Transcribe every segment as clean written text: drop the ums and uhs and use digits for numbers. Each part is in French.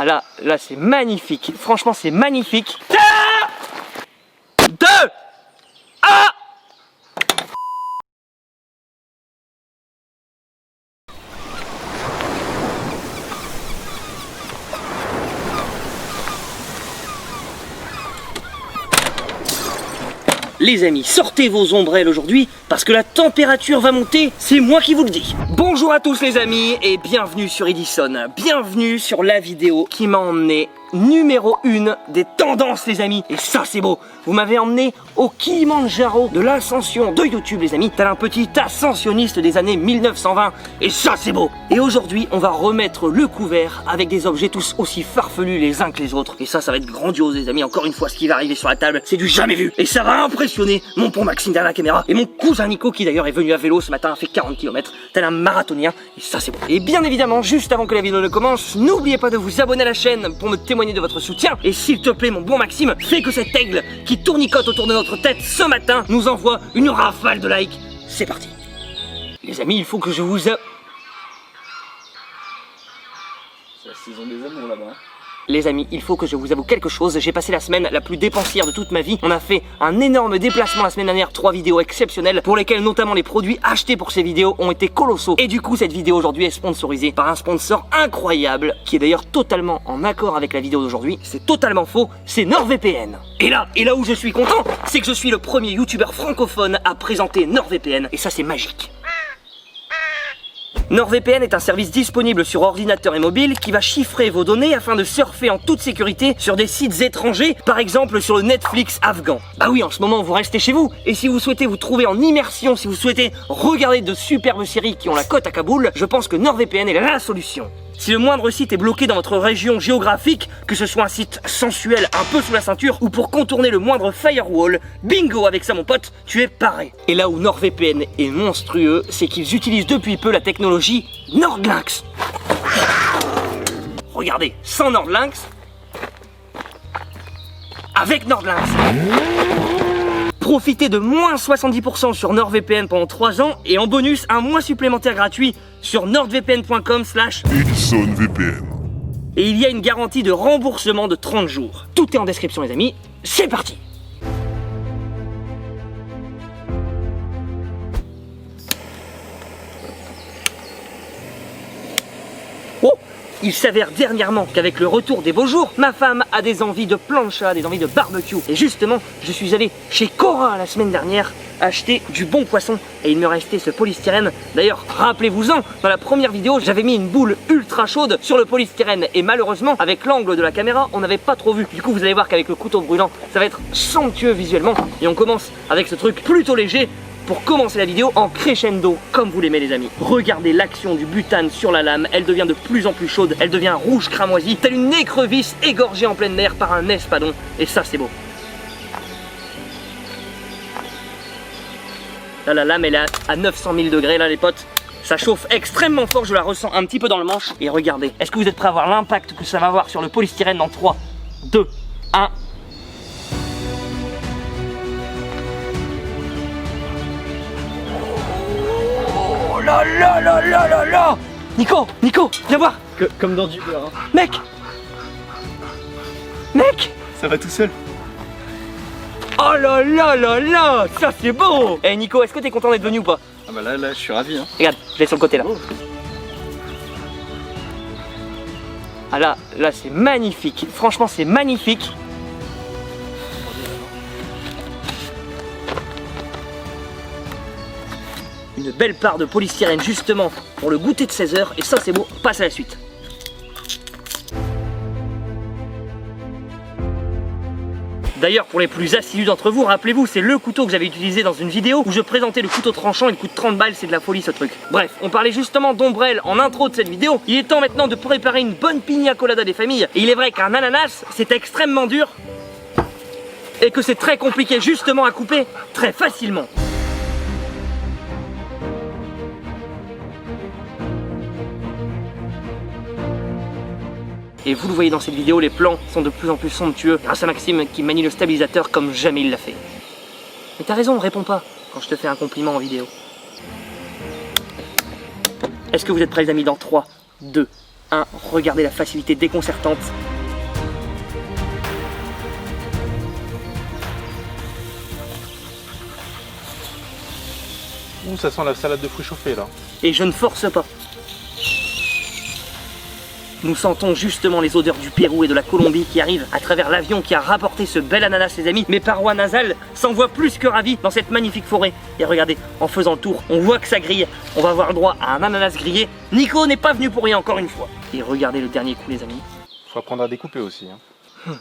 Ah là c'est magnifique. Franchement c'est magnifique. 2, 1. Les amis, sortez vos ombrelles aujourd'hui parce que la température va monter, c'est moi qui vous le dis. Bonjour à tous les amis et bienvenue sur Edison. Bienvenue sur la vidéo qui m'a emmené numéro 1 des tendances les amis. Et ça c'est beau, vous m'avez emmené au Kilimandjaro de l'ascension de YouTube les amis. Tel un petit ascensionniste des années 1920 et ça c'est beau. Et aujourd'hui on va remettre le couvert avec des objets tous aussi farfelus les uns que les autres. Et ça va être grandiose les amis. Encore une fois ce qui va arriver sur la table c'est du jamais vu. Et ça va impressionner mon bon Maxime derrière la caméra et mon cousin Nico qui d'ailleurs est venu à vélo ce matin, a fait 40 km tel un marathonien. Et ça c'est beau. Et bien évidemment juste avant que la vidéo ne commence, n'oubliez pas de vous abonner à la chaîne pour me témoigner de votre soutien. Et s'il te plaît mon bon Maxime, fais que cet aigle qui tournicote autour de notre tête ce matin nous envoie une rafale de likes. C'est parti. Les amis, il faut que je vous C'est la saison des amours là-bas. Les amis, il faut que je vous avoue quelque chose. J'ai passé la semaine la plus dépensière de toute ma vie. On a fait un énorme déplacement la semaine dernière, 3 vidéos exceptionnelles pour lesquelles notamment les produits achetés pour ces vidéos ont été colossaux. Et du coup, cette vidéo aujourd'hui est sponsorisée par un sponsor incroyable qui est d'ailleurs totalement en accord avec la vidéo d'aujourd'hui. C'est totalement faux, c'est NordVPN. Et là où je suis content, c'est que je suis le premier youtubeur francophone à présenter NordVPN et ça c'est magique. NordVPN est un service disponible sur ordinateur et mobile qui va chiffrer vos données afin de surfer en toute sécurité sur des sites étrangers, par exemple sur le Netflix afghan. Bah oui, en ce moment vous restez chez vous, et si vous souhaitez vous trouver en immersion, si vous souhaitez regarder de superbes séries qui ont la cote à Kaboul, je pense que NordVPN est la solution. Si le moindre site est bloqué dans votre région géographique, que ce soit un site sensuel un peu sous la ceinture ou pour contourner le moindre firewall, bingo avec ça mon pote, tu es paré. Et là où NordVPN est monstrueux, c'est qu'ils utilisent depuis peu la technologie NordLynx. Regardez, sans NordLynx, avec NordLynx. Profitez de moins 70% sur NordVPN pendant 3 ans et en bonus un mois supplémentaire gratuit sur nordvpn.com/EdisonVPN. Et il y a une garantie de remboursement de 30 jours. Tout est en description les amis, c'est parti. Oh! Il s'avère dernièrement qu'avec le retour des beaux jours, ma femme a des envies de plancha, des envies de barbecue. Et justement, je suis allé chez Cora la semaine dernière acheter du bon poisson et il me restait ce polystyrène. D'ailleurs, rappelez-vous-en, dans la première vidéo, j'avais mis une boule ultra chaude sur le polystyrène et malheureusement, avec l'angle de la caméra, on n'avait pas trop vu. Du coup, vous allez voir qu'avec le couteau brûlant, ça va être somptueux visuellement. Et on commence avec ce truc plutôt léger pour commencer la vidéo en crescendo, comme vous l'aimez les amis. Regardez l'action du butane sur la lame, elle devient de plus en plus chaude, elle devient rouge cramoisi, telle une écrevisse égorgée en pleine mer par un espadon, et ça c'est beau. Là la lame elle est à 900 000 degrés là les potes, ça chauffe extrêmement fort, je la ressens un petit peu dans le manche. Et regardez, est-ce que vous êtes prêts à voir l'impact que ça va avoir sur le polystyrène dans 3, 2, 1... Oh là là là là là là! Nico, viens voir! Comme dans du beurre. Hein. Mec! Ça va tout seul. Oh là là là là! Ça c'est beau! Eh Nico, est-ce que t'es content d'être venu ou pas? Ah bah là je suis ravi. Hein. Regarde, je l'ai sur le côté là. Oh. Ah là c'est magnifique. Franchement c'est magnifique. Une belle part de polystyrène justement pour le goûter de 16 h et ça c'est beau, on passe à la suite. D'ailleurs pour les plus assidus d'entre vous, rappelez-vous c'est le couteau que j'avais utilisé dans une vidéo où je présentais le couteau tranchant, il coûte 30 balles, c'est de la folie ce truc. Bref, on parlait justement d'ombrelle en intro de cette vidéo, il est temps maintenant de préparer une bonne pina colada des familles. Et il est vrai qu'un ananas c'est extrêmement dur et que c'est très compliqué justement à couper très facilement. Et vous le voyez dans cette vidéo, les plans sont de plus en plus somptueux grâce à Maxime qui manie le stabilisateur comme jamais il l'a fait. Mais t'as raison, réponds pas quand je te fais un compliment en vidéo. Est-ce que vous êtes prêts les amis dans 3, 2, 1. Regardez la facilité déconcertante. Ouh, ça sent la salade de fruits chauffés là. Et je ne force pas. Nous sentons justement les odeurs du Pérou et de la Colombie qui arrivent à travers l'avion qui a rapporté ce bel ananas, les amis. Mes parois nasales s'envoient plus que ravies dans cette magnifique forêt. Et regardez, en faisant le tour, on voit que ça grille. On va avoir droit à un ananas grillé. Nico n'est pas venu pour rien encore une fois. Et regardez le dernier coup, les amis. Faut apprendre à découper aussi. Hein.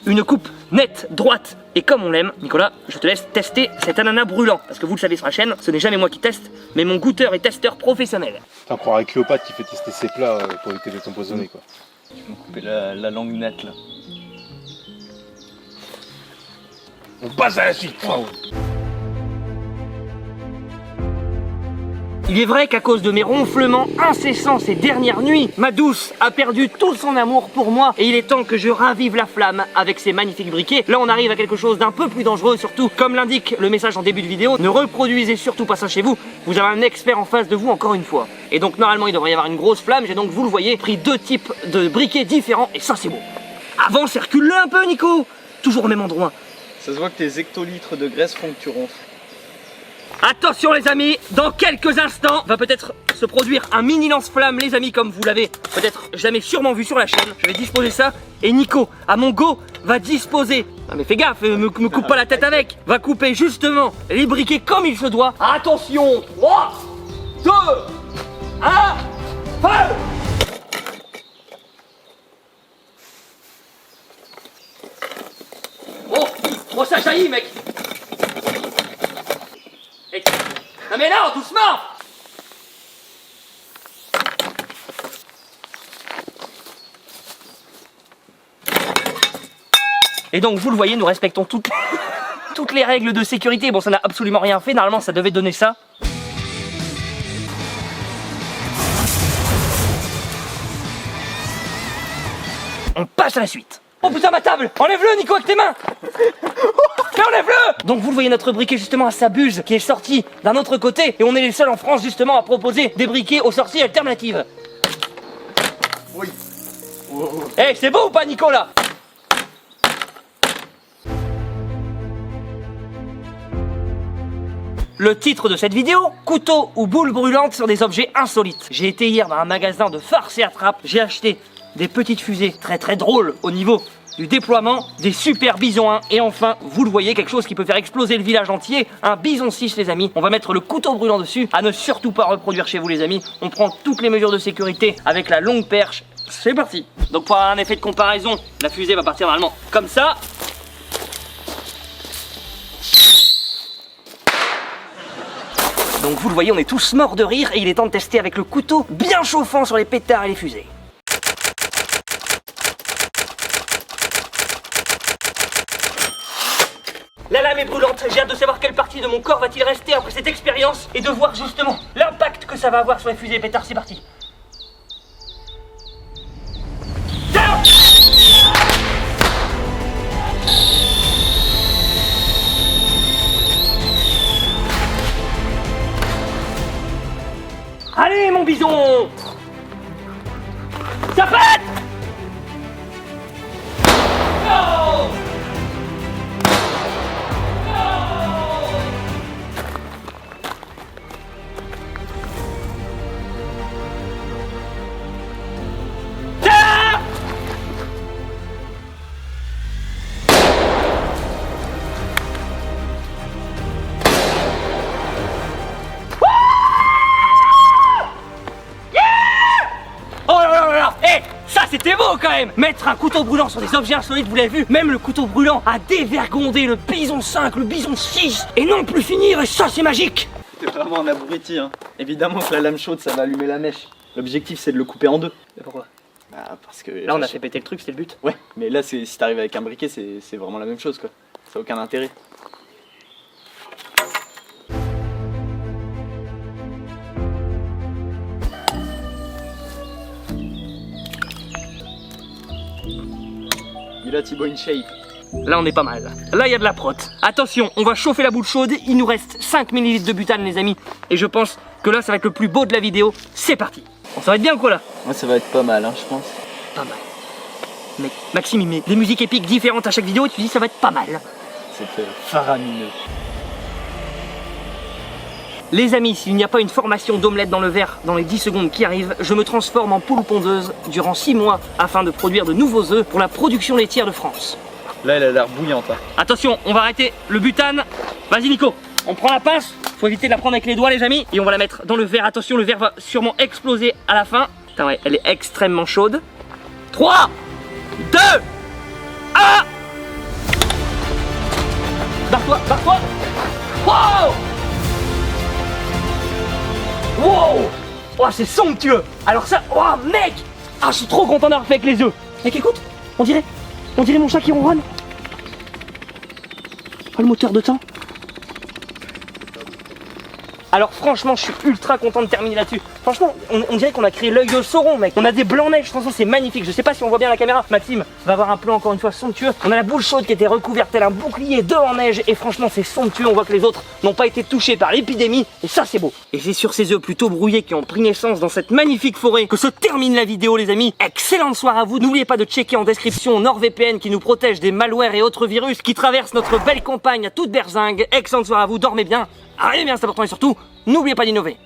Une coupe nette, droite et comme on l'aime. Nicolas, je te laisse tester cet ananas brûlant. Parce que vous le savez sur la chaîne, ce n'est jamais moi qui teste, mais mon goûteur et testeur professionnel. T'en croirais Cléopâtre qui fait tester ses plats pour éviter d'être empoisonné quoi. Je vais me couper la langue nette là. On passe à la suite. Wow. Il est vrai qu'à cause de mes ronflements incessants ces dernières nuits, ma douce a perdu tout son amour pour moi et il est temps que je ravive la flamme avec ces magnifiques briquets. Là on arrive à quelque chose d'un peu plus dangereux, surtout comme l'indique le message en début de vidéo, ne reproduisez surtout pas ça chez vous, vous avez un expert en face de vous encore une fois. Et donc normalement il devrait y avoir une grosse flamme, j'ai donc vous le voyez pris 2 types de briquets différents et ça c'est beau. Avance et recule-le un peu Nico, toujours au même endroit. Ça se voit que tes hectolitres de graisse font que tu ronfles. Attention les amis, dans quelques instants va peut-être se produire un mini lance-flamme les amis comme vous l'avez peut-être jamais sûrement vu sur la chaîne. Je vais disposer ça et Nico, à mon go, va disposer, ah mais fais gaffe, me coupe pas la tête avec, va couper justement les briquets comme il se doit. Attention, 3, 2, 1, feu! Oh ça jaillit mec. Non mais non, doucement! Et donc vous le voyez, nous respectons toutes les règles de sécurité. Bon, ça n'a absolument rien fait, normalement ça devait donner ça. On passe à la suite. Oh putain ma table! Enlève-le Nico avec tes mains! Mais enlève-le! Donc vous le voyez, notre briquet justement à sa buse qui est sorti d'un autre côté et on est les seuls en France justement à proposer des briquets aux sorties alternatives. Oui. Eh hey, c'est beau ou pas Nico là? Le titre de cette vidéo, couteau ou boule brûlante sur des objets insolites. J'ai été hier dans un magasin de farce et attrape, j'ai acheté des petites fusées très drôles au niveau du déploiement, des super bisons 1 et enfin, vous le voyez, quelque chose qui peut faire exploser le village entier, un bison 6 les amis. On va mettre le couteau brûlant dessus, à ne surtout pas reproduire chez vous les amis. On prend toutes les mesures de sécurité avec la longue perche. C'est parti. Donc pour avoir un effet de comparaison, la fusée va partir normalement comme ça. Donc vous le voyez, on est tous morts de rire et il est temps de tester avec le couteau bien chauffant sur les pétards et les fusées. La lame est brûlante, j'ai hâte de savoir quelle partie de mon corps va-t-il rester après cette expérience et de voir justement l'impact que ça va avoir sur les fusées et pétards. C'est parti. Allez mon bison! Ça pète! Non! C'était beau quand même! Mettre un couteau brûlant sur des objets insolites, vous l'avez vu, même le couteau brûlant a dévergondé le bison 5, le bison 6, et non plus finir, et ça c'est magique! T'es vraiment un abruti hein. Évidemment que la lame chaude ça va allumer la mèche. L'objectif c'est de le couper en deux. Mais pourquoi? Bah parce que... Là on a fait péter le truc, c'était le but. Ouais, mais là si t'arrives avec un briquet c'est vraiment la même chose quoi. Ça n'a aucun intérêt. Il a Thibaut in shape. Là on est pas mal. Là il y a de la prot. Attention, on va chauffer la boule chaude. Il nous reste 5 ml de butane les amis. Et je pense que là ça va être le plus beau de la vidéo. C'est parti. Bon, ça va être bien quoi là? Ouais, ça va être pas mal, hein, je pense. Pas mal. Mec, Maxime il met des musiques épiques différentes à chaque vidéo et tu dis ça va être pas mal. C'est faramineux. Les amis, s'il n'y a pas une formation d'omelette dans le verre dans les 10 secondes qui arrivent, je me transforme en poule pondeuse durant 6 mois afin de produire de nouveaux œufs pour la production laitière de France. Là, elle a l'air bouillante. Hein. Attention, on va arrêter le butane. Vas-y Nico, on prend la pince. Faut éviter de la prendre avec les doigts les amis. Et on va la mettre dans le verre. Attention, le verre va sûrement exploser à la fin. Putain ouais, elle est extrêmement chaude. 3, 2, 1. Barre-toi, barre-toi. Wow! Wow! Oh, c'est somptueux! Alors ça, oh mec! Ah, je suis trop content d'avoir fait avec les œufs! Mec, écoute, on dirait mon chat qui ronronne. Oh, le moteur de temps. Alors franchement, je suis ultra content de terminer là-dessus. Franchement, on dirait qu'on a créé l'œil de Sauron, mec. On a des blancs neige, franchement, c'est magnifique. Je sais pas si on voit bien la caméra. Maxime va avoir un plan encore une fois somptueux. On a la boule chaude qui était recouverte tel un bouclier d'œufs en neige. Et franchement, c'est somptueux. On voit que les autres n'ont pas été touchés par l'épidémie. Et ça, c'est beau. Et c'est sur ces œufs plutôt brouillés qui ont pris naissance dans cette magnifique forêt que se termine la vidéo, les amis. Excellente soirée à vous. N'oubliez pas de checker en description NordVPN qui nous protège des malwares et autres virus qui traversent notre belle campagne à toute berzingue. Excellente soirée à vous. Dormez bien. Allez bien, c'est important et surtout, n'oubliez pas d'innover.